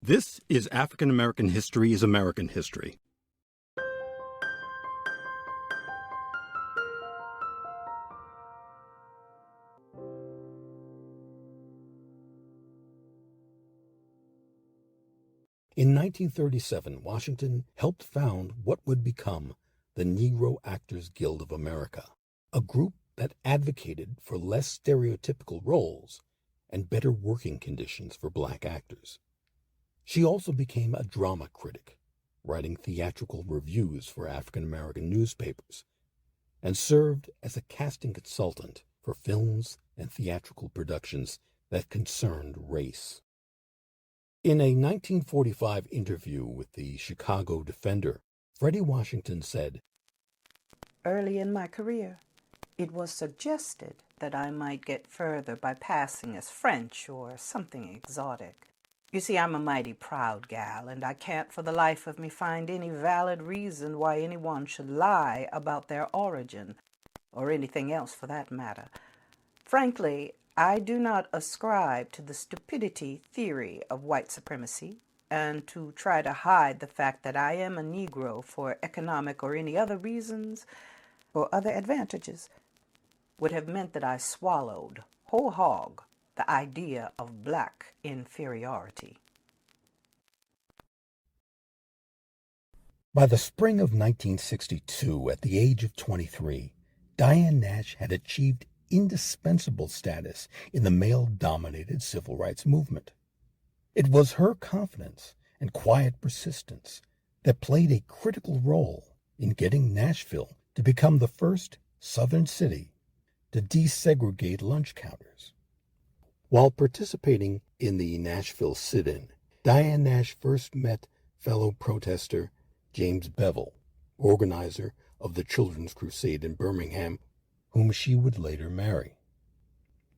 This is African American History is American History. In 1937, Washington helped found what would become the Negro Actors Guild of America, a group that advocated for less stereotypical roles and better working conditions for black actors. She also became a drama critic, writing theatrical reviews for African American newspapers, and served as a casting consultant for films and theatrical productions that concerned race. In a 1945 interview with the Chicago Defender, Freddy Washington said, "Early in my career, it was suggested that I might get further by passing as French or something exotic. You see, I'm a mighty proud gal, and I can't for the life of me find any valid reason why anyone should lie about their origin, or anything else for that matter. Frankly, I do not ascribe to the stupidity theory of white supremacy, and to try to hide the fact that I am a Negro for economic or any other reasons or other advantages would have meant that I swallowed whole hog the idea of black inferiority." By the spring of 1962, at the age of 23, Diane Nash had achieved indispensable status in the male-dominated civil rights movement. It was her confidence and quiet persistence that played a critical role in getting Nashville to become the first Southern city to desegregate lunch counters. While participating in the Nashville sit-in, Diane Nash first met fellow protester James Bevel, organizer of the Children's Crusade in Birmingham, whom she would later marry.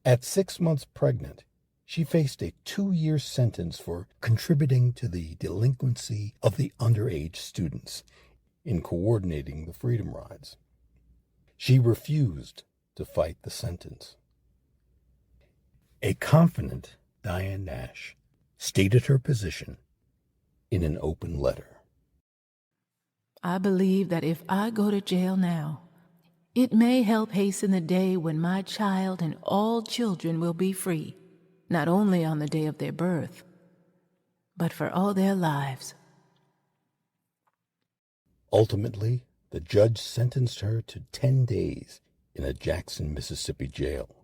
At 6 months pregnant, she faced a 2-year sentence for contributing to the delinquency of the underage students in coordinating the Freedom Rides. She refused to fight the sentence. A confident Diane Nash stated her position in an open letter. "I believe that if I go to jail now, it may help hasten the day when my child and all children will be free, not only on the day of their birth, but for all their lives." Ultimately, the judge sentenced her to 10 days in a Jackson, Mississippi jail.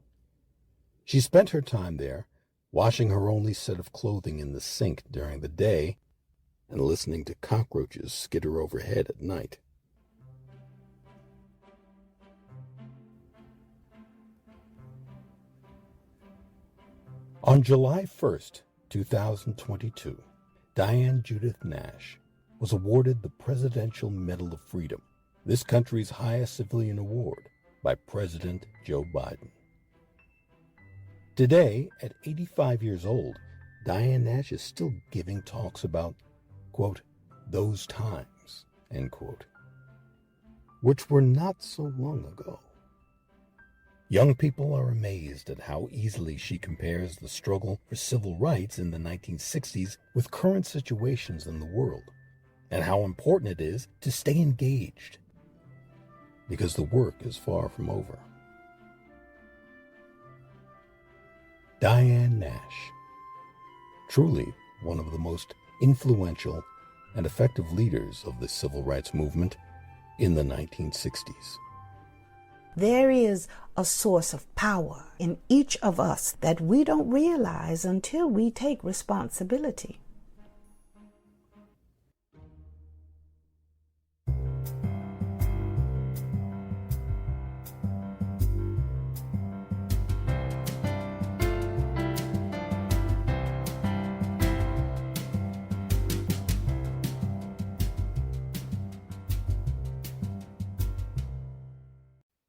She spent her time there, washing her only set of clothing in the sink during the day and listening to cockroaches skitter overhead at night. On July 1st, 2022, Diane Judith Nash was awarded the Presidential Medal of Freedom, this country's highest civilian award, by President Joe Biden. Today, at 85 years old, Diane Nash is still giving talks about, quote, those times, end quote, which were not so long ago. Young people are amazed at how easily she compares the struggle for civil rights in the 1960s with current situations in the world, and how important it is to stay engaged, because the work is far from over. Diane Nash, truly one of the most influential and effective leaders of the civil rights movement in the 1960s. There is a source of power in each of us that we don't realize until we take responsibility.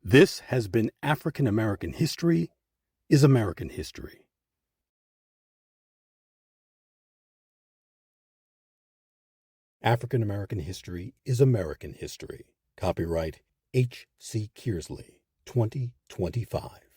This has been African American History is American History. African American History is American History. Copyright H.C. Kearsley, 2025.